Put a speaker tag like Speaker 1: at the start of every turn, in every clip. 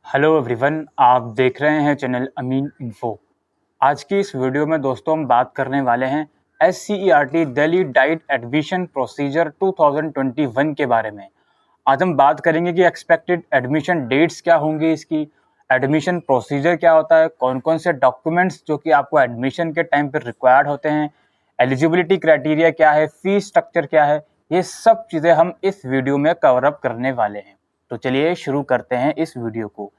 Speaker 1: Hello everyone, आप देख रहे हैं चैनल अमीन इन्फो। आज की इस वीडियो में दोस्तों हम बात करने वाले हैं SCERT Delhi diet admission procedure 2021 के बारे में। आज हम बात करेंगे कि एक्सपेक्टेड एडमिशन डेट्स क्या होंगी, इसकी एडमिशन प्रोसीजर क्या होता है, कौन कौन से डॉक्यूमेंट्स जो कि आपको एडमिशन के टाइम पर रिक्वायर्ड होते हैं, एलिजिबिलिटी क्राइटेरिया क्या है, फीस स्ट्रक्चर क्या है। ये सब चीज़ें हम इस वीडियो में कवर अप करने वाले हैं। तो चलिए शुरू करते हैं इस वीडियो को।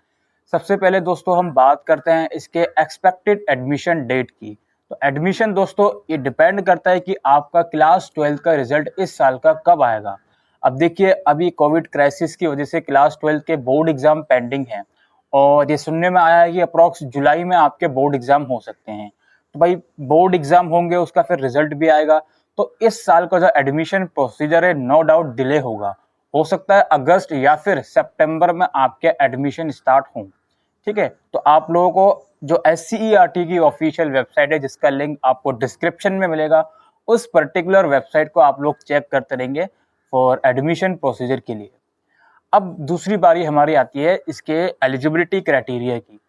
Speaker 1: सबसे पहले दोस्तों हम बात करते हैं इसके एक्सपेक्टेड एडमिशन डेट की। तो एडमिशन दोस्तों ये डिपेंड करता है कि आपका क्लास 12 का रिजल्ट इस साल का कब आएगा। अब देखिए, अभी कोविड क्राइसिस की वजह से क्लास 12 के बोर्ड एग्जाम पेंडिंग हैं और ये सुनने में आया है कि अप्रॉक्स जुलाई में आपके बोर्ड एग्जाम हो सकते हैं। तो भाई बोर्ड एग्जाम होंगे, उसका फिर रिजल्ट भी आएगा, तो इस साल का जो एडमिशन प्रोसीजर है नो डाउट डिले होगा। हो सकता है अगस्त या फिर सितंबर में आपके एडमिशन स्टार्ट हों। ठीक है, तो आप लोगों को जो SCERT की ऑफिशियल वेबसाइट है, जिसका लिंक आपको डिस्क्रिप्शन में मिलेगा, उस पर्टिकुलर वेबसाइट को आप लोग चेक करते रहेंगे फॉर एडमिशन प्रोसीजर के लिए। अब दूसरी बारी हमारी आती है इसके एलिजिबिलिटी क्राइटेरिया की।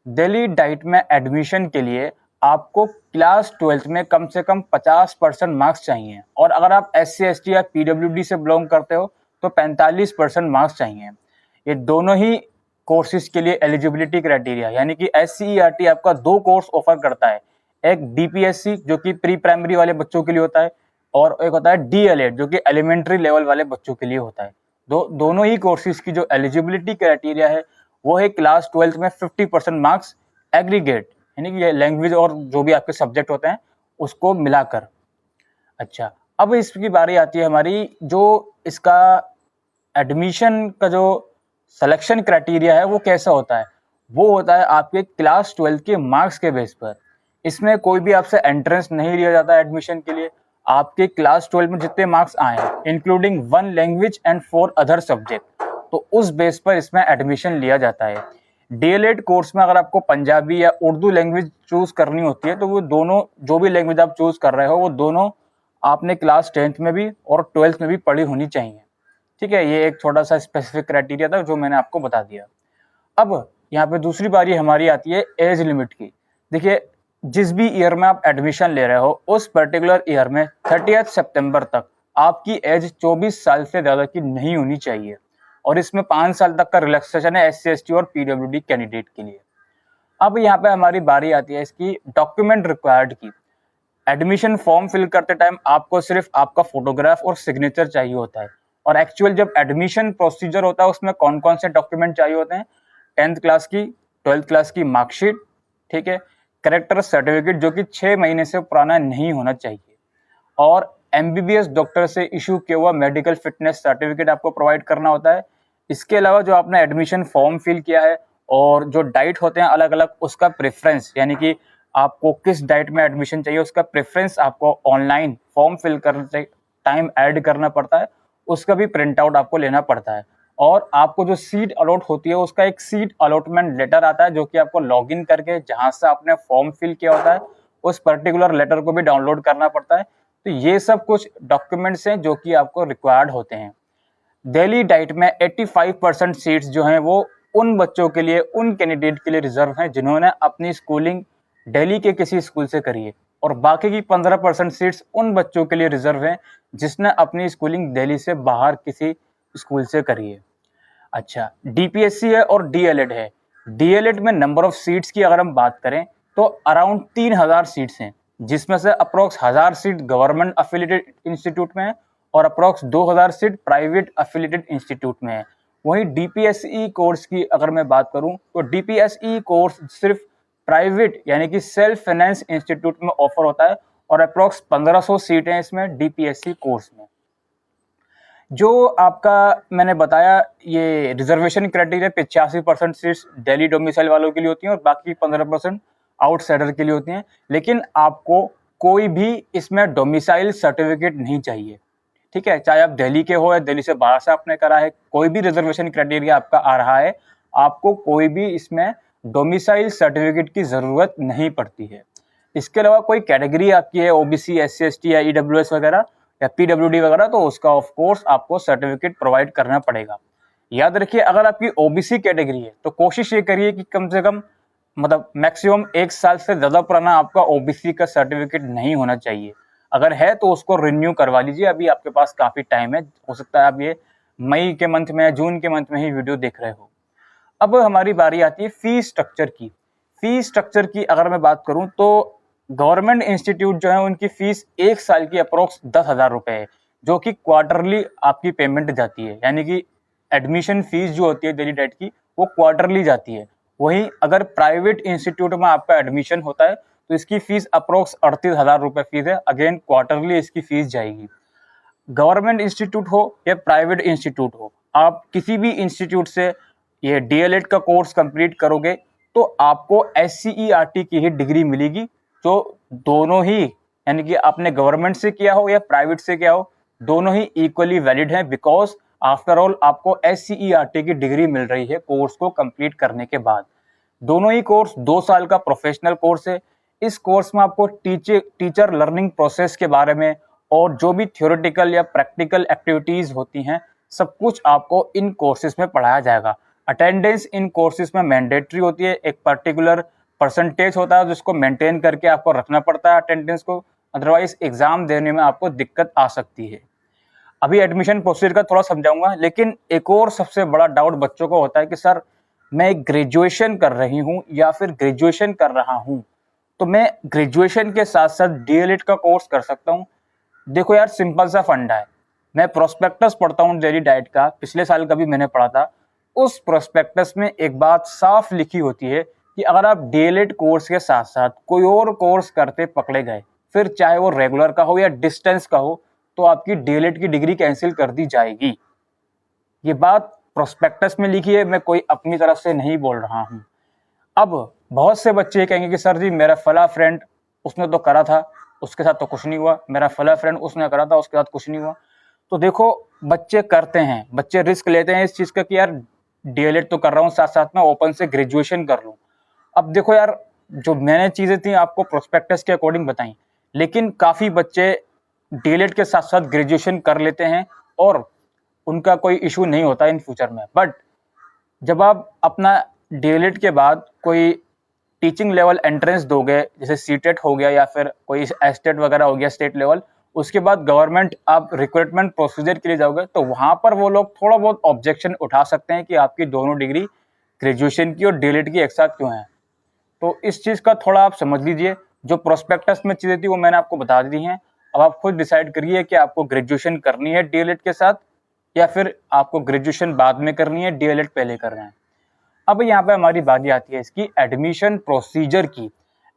Speaker 1: दिल्ली डाइट में एडमिशन के लिए आपको क्लास 12 में कम से कम 50% मार्क्स चाहिए, और अगर आप SC ST या PWD से बिलोंग करते हो तो 45% मार्क्स चाहिए। ये दोनों ही कोर्सेज के लिए एलिजिबिलिटी क्राइटेरिया, यानी कि SCERT आपका दो कोर्स ऑफर करता है। एक DPSC जो कि प्री प्राइमरी वाले बच्चों के लिए होता है, और एक होता है DLED जो कि एलिमेंट्री लेवल वाले बच्चों के लिए होता है। दोनों ही कोर्सेज की जो एलिजिबिलिटी क्राइटेरिया है वो है क्लास 12 में 50% मार्क्स एग्रीगेट, यानी कि लैंग्वेज और जो भी आपके सब्जेक्ट होते हैं उसको मिलाकर। अच्छा, अब इसकी बारी आती है हमारी, जो इसका एडमिशन का जो सिलेक्शन क्राइटेरिया है वो कैसा होता है। वो होता है आपके क्लास 12 के मार्क्स के बेस पर। इसमें कोई भी आपसे एंट्रेंस नहीं लिया जाता एडमिशन के लिए। आपके क्लास 12 में जितने मार्क्स आए हैं including 1 language and 4 other subject, तो उस बेस पर इसमें एडमिशन लिया जाता है। DLED कोर्स में अगर आपको पंजाबी या उर्दू लैंग्वेज चूज करनी होती है तो वो दोनों, जो भी लैंग्वेज आप चूज कर रहे हो, वो दोनों आपने क्लास 10th में भी और 12th में भी पढ़ी होनी चाहिए। ठीक है, ये एक छोटा सा स्पेसिफिक क्राइटेरिया था जो मैंने आपको बता दिया। अब यहाँ पे दूसरी बारी हमारी आती है एज लिमिट की। देखिए, जिस भी ईयर में आप एडमिशन ले रहे हो उस पर्टिकुलर ईयर में 30 सितंबर तक आपकी एज 24 साल से ज़्यादा की नहीं होनी चाहिए, और इसमें 5 साल तक का रिलैक्सेशन है SC ST और PWD कैंडिडेट के लिए। अब यहाँ पे हमारी बारी आती है इसकी डॉक्यूमेंट रिक्वायर्ड की। एडमिशन फॉर्म फिल करते टाइम आपको सिर्फ आपका फोटोग्राफ और सिग्नेचर चाहिए होता है, और एक्चुअल जब एडमिशन प्रोसीजर होता है उसमें कौन कौन से डॉक्यूमेंट चाहिए होते हैं। 10th क्लास की, 12th क्लास की मार्कशीट, ठीक है, करेक्टर सर्टिफिकेट जो कि 6 महीने से पुराना नहीं होना चाहिए, और MBBS डॉक्टर से इशू किया हुआ मेडिकल फिटनेस सर्टिफिकेट आपको प्रोवाइड करना होता है। इसके अलावा जो आपने एडमिशन फॉर्म फिल किया है और जो डाइट होते हैं अलग अलग, उसका प्रेफरेंस, यानी कि आपको किस डाइट में एडमिशन चाहिए उसका प्रेफरेंस आपको ऑनलाइन फॉर्म फिल करते टाइम ऐड करना पड़ता है, उसका भी प्रिंट आउट आपको लेना पड़ता है। और आपको जो सीट अलॉट होती है उसका एक सीट अलॉटमेंट लेटर आता है, जो कि आपको लॉगिन करके जहां से आपने फॉर्म फिल किया होता है उस पर्टिकुलर लेटर को भी डाउनलोड करना पड़ता है। तो ये सब कुछ डॉक्यूमेंट्स हैं जो कि आपको रिक्वायर्ड होते हैं। दिल्ली डाइट में 85% सीट्स जो हैं वो उन बच्चों के लिए, उन कैंडिडेट के लिए रिजर्व हैं जिन्होंने अपनी स्कूलिंग दिल्ली के किसी स्कूल से करी है, और बाकी की 15% सीट्स उन बच्चों के लिए रिजर्व हैं जिसने अपनी स्कूलिंग दिल्ली से बाहर किसी स्कूल से करी है। अच्छा, DPSC है और DLED है। DLED में नंबर ऑफ सीट्स की अगर हम बात करें तो अराउंड 3000 सीट्स हैं, जिसमें से approx 1000 seat government affiliated institute में है और approx 2000 seat private affiliated institute में है। वहीं DPSE कोर्स की अगर मैं बात करूं तो DPSE कोर्स सिर्फ प्राइवेट यानी कि सेल्फ फाइनेंस इंस्टीट्यूट में ऑफर होता है, और अप्रोक्स 1500 सीटें इसमें DPSC कोर्स में। जो आपका मैंने बताया ये reservation criteria 85% seats Delhi domicile वालों के लिए होती हैं और बाकी 15% आउटसाइडर के लिए होती हैं, लेकिन आपको कोई भी इसमें डोमिसाइल सर्टिफिकेट नहीं चाहिए। ठीक है, चाहे आप दिल्ली के हो या दिल्ली से बाहर से आपने करा है, कोई भी रिजर्वेशन क्राइटेरिया आपका आ रहा है, आपको कोई भी इसमें डोमिसाइल सर्टिफिकेट की जरूरत नहीं पड़ती है। इसके अलावा कोई कैटेगरी आपकी है OBC, SC ST या EWS वगैरह या PWD वगैरह, तो उसका ऑफ कोर्स आपको सर्टिफिकेट प्रोवाइड करना पड़ेगा। याद रखिए, अगर आपकी ओबीसी कैटेगरी है तो कोशिश ये करिए कि कम से कम मतलब मैक्सिमम 1 साल से ज़्यादा पुराना आपका ओबीसी का सर्टिफिकेट नहीं होना चाहिए। अगर है तो उसको रिन्यू करवा लीजिए, अभी आपके पास काफ़ी टाइम है। हो सकता है आप ये मई के मंथ में या जून के मंथ में ही वीडियो देख रहे हो। अब हमारी बारी आती है फीस स्ट्रक्चर की। फीस स्ट्रक्चर की अगर मैं बात करूं तो गवर्नमेंट इंस्टीट्यूट जो है उनकी फीस 1 साल की अप्रोक्स 10,000 रुपए है, जो कि क्वार्टरली आपकी पेमेंट जाती है। यानी कि एडमिशन फीस जो होती है दिल्ली डाइट की वो क्वार्टरली जाती है। वहीं अगर प्राइवेट इंस्टीट्यूट में आपका एडमिशन होता है तो इसकी फीस अप्रोक्स 38,000 रुपए फीस है। अगेन क्वार्टरली इसकी फीस जाएगी। गवर्नमेंट इंस्टीट्यूट हो या प्राइवेट इंस्टीट्यूट हो, आप किसी भी इंस्टीट्यूट से ये डीएलएड का कोर्स कंप्लीट करोगे तो आपको एससीईआरटी की ही डिग्री मिलेगी, जो दोनों ही यानी कि आपने गवर्नमेंट से किया हो या प्राइवेट से किया हो, दोनों ही इक्वली वैलिड है। बिकॉज आफ्टर ऑल आपको एससीईआरटी की डिग्री मिल रही है कोर्स को कंप्लीट करने के बाद। दोनों ही कोर्स 2 साल का प्रोफेशनल कोर्स है। इस कोर्स में आपको टीचर लर्निंग प्रोसेस के बारे में और जो भी थ्योरेटिकल या प्रैक्टिकल एक्टिविटीज होती हैं सब कुछ आपको इन कोर्सेज में पढ़ाया जाएगा। अटेंडेंस इन कोर्सेज में मैंडेटरी होती है। एक पर्टिकुलर परसेंटेज होता है जिसको मेंटेन करके आपको रखना पड़ता है अटेंडेंस को, अदरवाइज एग्जाम देने में आपको दिक्कत आ सकती है। अभी एडमिशन प्रोसीजर का थोड़ा समझाऊंगा, लेकिन एक और सबसे बड़ा डाउट बच्चों को होता है कि सर मैं ग्रेजुएशन कर रही हूँ या फिर ग्रेजुएशन कर रहा हूँ, तो मैं ग्रेजुएशन के साथ साथ डीएलएड का कोर्स कर सकता हूँ? देखो यार, सिंपल सा फंडा है। मैं प्रोस्पेक्टस पढ़ता हूँ दिल्ली डाइट का, पिछले साल का भी मैंने पढ़ा था। उस प्रोस्पेक्टस में एक बात साफ लिखी होती है कि अगर आप डीएलएड कोर्स के साथ साथ कोई और कोर्स करते पकड़े गए, फिर चाहे वो रेगुलर का हो या डिस्टेंस का हो, तो आपकी डीएलएड की डिग्री कैंसिल कर दी जाएगी। ये बात प्रोस्पेक्टस में लिखी है, मैं कोई अपनी तरफ से नहीं बोल रहा हूँ। अब बहुत से बच्चे कहेंगे कि सर जी मेरा फला फ्रेंड उसने तो करा था, उसके साथ तो कुछ नहीं हुआ, मेरा फला फ्रेंड उसने करा था, उसके साथ कुछ नहीं हुआ। तो देखो, बच्चे करते हैं, बच्चे रिस्क लेते हैं इस चीज़ का कि यार डीएलएड तो कर रहा हूँ, साथ साथ में ओपन से ग्रेजुएशन कर लूँ। अब देखो यार, जो मैंने चीज़ें थी आपको प्रोस्पेक्टस के अकॉर्डिंग बताई, लेकिन काफ़ी बच्चे डीएलएड के साथ साथ ग्रेजुएशन कर लेते हैं और उनका कोई इशू नहीं होता इन फ्यूचर में। बट जब आप अपना डीएलएड के बाद कोई टीचिंग लेवल एंट्रेंस दोगे, जैसे सीटेट हो गया या फिर कोई एस्टेट वगैरह हो गया स्टेट लेवल, उसके बाद गवर्नमेंट आप रिक्रूटमेंट प्रोसीजर के लिए जाओगे, तो वहां पर वो लोग थोड़ा बहुत ऑब्जेक्शन उठा सकते हैं कि आपकी दोनों डिग्री ग्रेजुएशन की और डीएलएड की एक साथ क्यों है। तो इस चीज़ का थोड़ा आप समझ लीजिए। जो प्रोस्पेक्टस में चीज़ें थी वो मैंने आपको बता दी हैं। अब आप खुद डिसाइड करिए कि आपको ग्रेजुएशन करनी है डीएलएड के साथ या फिर आपको ग्रेजुएशन बाद में करनी है, डीएलएड पहले करना है। अब यहाँ पे हमारी बारी आती है इसकी एडमिशन प्रोसीजर की।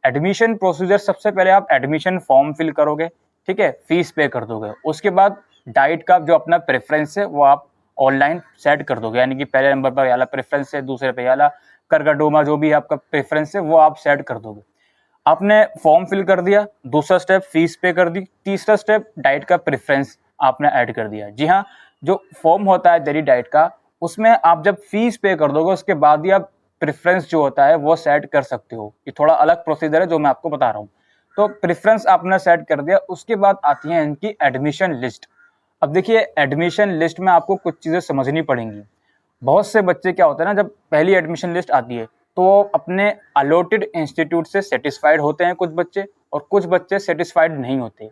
Speaker 1: एडमिशन प्रोसीजर, सबसे पहले आप एडमिशन फॉर्म फिल करोगे, ठीक है, फीस पे कर दोगे। उसके बाद डाइट का जो अपना प्रेफरेंस है वो आप ऑनलाइन सेट कर दोगे, यानी कि पहले नंबर पर याला प्रेफरेंस है, दूसरे पे याला करगाडोमा, जो भी आपका प्रेफरेंस है वो आप सेट कर दोगे। आपने फॉर्म फिल कर दिया, दूसरा स्टेप फीस पे कर दी, तीसरा स्टेप डाइट का प्रेफरेंस आपने ऐड कर दिया। जी हाँ, जो फॉर्म होता है दिल्ली डाइट का, उसमें आप जब फीस पे कर दोगे उसके बाद ही आप प्रेफरेंस जो होता है वो सेट कर सकते हो। ये थोड़ा अलग प्रोसीजर है जो मैं आपको बता रहा हूँ। तो प्रेफरेंस आपने सेट कर दिया, उसके बाद आती है इनकी एडमिशन लिस्ट। अब देखिए, एडमिशन लिस्ट में आपको कुछ चीज़ें समझनी पड़ेंगी। बहुत से बच्चे क्या होता है ना, जब पहली एडमिशन लिस्ट आती है तो वो अपने अलॉटेड इंस्टीट्यूट से सेटिस्फाइड होते हैं कुछ बच्चे, और कुछ बच्चे सेटिस्फाइड नहीं होते।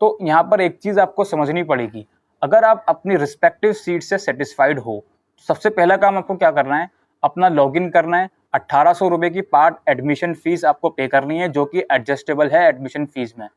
Speaker 1: तो यहाँ पर एक चीज़ आपको समझनी पड़ेगी, अगर आप अपनी रिस्पेक्टिव सीट से सेटिस्फाइड हो, सबसे पहला काम आपको क्या करना है, अपना लॉगिन करना है। 1800 रुपये की पार्ट एडमिशन फीस आपको पे करनी है, जो कि एडजस्टेबल है एडमिशन फीस में।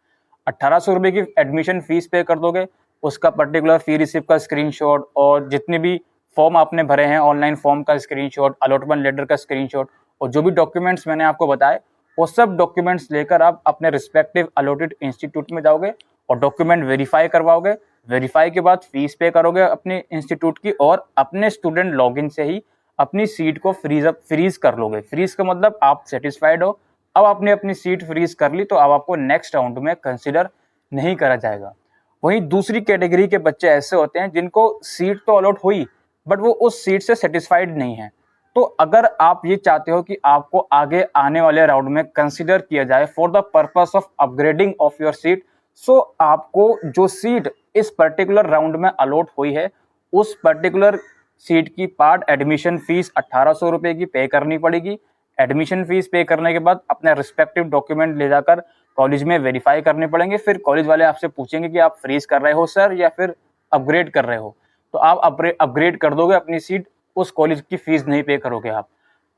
Speaker 1: 1800 रुपये की एडमिशन फीस पे कर दोगे, उसका पर्टिकुलर फी रिसिप्ट का स्क्रीनशॉट और जितने भी फॉर्म आपने भरे हैं ऑनलाइन फॉर्म का स्क्रीनशॉट, अलॉटमेंट लेटर का स्क्रीनशॉट और जो भी डॉक्यूमेंट्स मैंने आपको बताए, वो सब डॉक्यूमेंट्स लेकर आप अपने रिस्पेक्टिव अलॉटेड इंस्टीट्यूट में जाओगे और डॉक्यूमेंट वेरीफाई करवाओगे। वेरीफाई के बाद फीस पे करोगे अपने इंस्टीट्यूट की और अपने स्टूडेंट लॉगिन से ही अपनी सीट को फ्रीज कर लोगे। फ्रीज का मतलब आप सेटिस्फाइड हो, अब आपने अपनी सीट फ्रीज कर ली तो अब आपको नेक्स्ट राउंड में कंसिडर नहीं करा जाएगा। वहीं दूसरी कैटेगरी के बच्चे ऐसे होते हैं जिनको सीट तो अलॉट हुई बट वो उस सीट से सेटिस्फाइड नहीं है। तो अगर आप ये चाहते हो कि आपको आगे आने वाले राउंड में कंसिडर किया जाए for the purpose of upgrading of your seat, so आपको जो सीट इस पर्टिकुलर राउंड में अलॉट हुई है उस पर्टिकुलर सीट की पार्ट एडमिशन फीस 1800 रुपये की पे करनी पड़ेगी। एडमिशन फीस पे करने के बाद अपने रिस्पेक्टिव डॉक्यूमेंट ले जाकर कॉलेज में वेरीफाई करने पड़ेंगे। फिर कॉलेज वाले आपसे पूछेंगे कि आप फ्रीज कर रहे हो सर या फिर अपग्रेड कर रहे हो, तो आप अपग्रेड कर दोगे अपनी सीट, उस कॉलेज की फीस नहीं पे करोगे आप।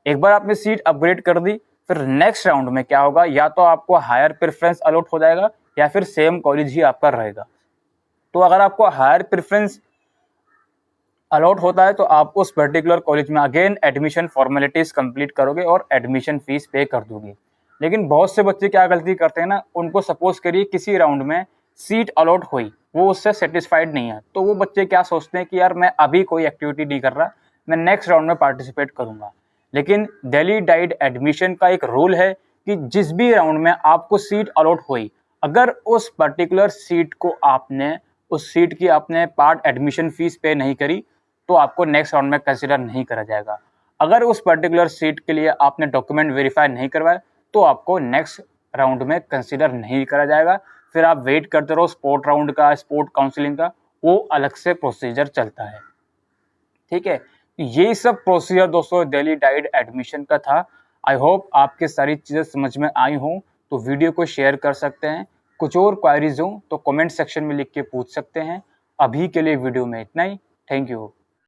Speaker 1: एक बार आपने सीट अपग्रेड कर दी, फिर नेक्स्ट राउंड में क्या होगा, या तो आपको हायर प्रेफरेंस अलॉट हो जाएगा या फिर सेम कॉलेज ही आपका रहेगा। तो अगर आपको हायर प्रेफरेंस अलॉट होता है तो आप उस पर्टिकुलर कॉलेज में अगेन एडमिशन फॉर्मेलिटीज कंप्लीट करोगे और एडमिशन फीस पे कर दोगे। लेकिन बहुत से बच्चे क्या गलती करते हैं ना, उनको सपोज करिए किसी राउंड में सीट अलॉट हुई, वो उससे सेटिस्फाइड नहीं है, तो वो बच्चे क्या सोचते हैं कि यार मैं अभी कोई एक्टिविटी नहीं कर रहा, मैं नेक्स्ट राउंड में पार्टिसिपेट करूंगा। लेकिन दिल्ली डाइट एडमिशन का एक रूल है कि जिस भी राउंड में आपको सीट अलॉट हुई, अगर उस पर्टिकुलर सीट को आपने उस सीट की आपने पार्ट एडमिशन फीस पे नहीं करी तो आपको नेक्स्ट राउंड में कंसिडर नहीं करा जाएगा। अगर उस पर्टिकुलर सीट के लिए आपने डॉक्यूमेंट वेरीफाई नहीं करवाए तो आपको नेक्स्ट राउंड में कंसिडर नहीं करा जाएगा। फिर आप वेट करते रहो स्पोर्ट राउंड का, स्पोर्ट काउंसलिंग का, वो अलग से प्रोसीजर चलता है। ठीक है, ये सब प्रोसीजर दोस्तों दिल्ली डाइट एडमिशन का था। आई होप आपके सारी चीज़ें समझ में आई हों, तो वीडियो को शेयर कर सकते हैं। कुछ और क्वायरीज हो तो कमेंट सेक्शन में लिख के पूछ सकते हैं। अभी के लिए वीडियो में इतना ही। Thank you.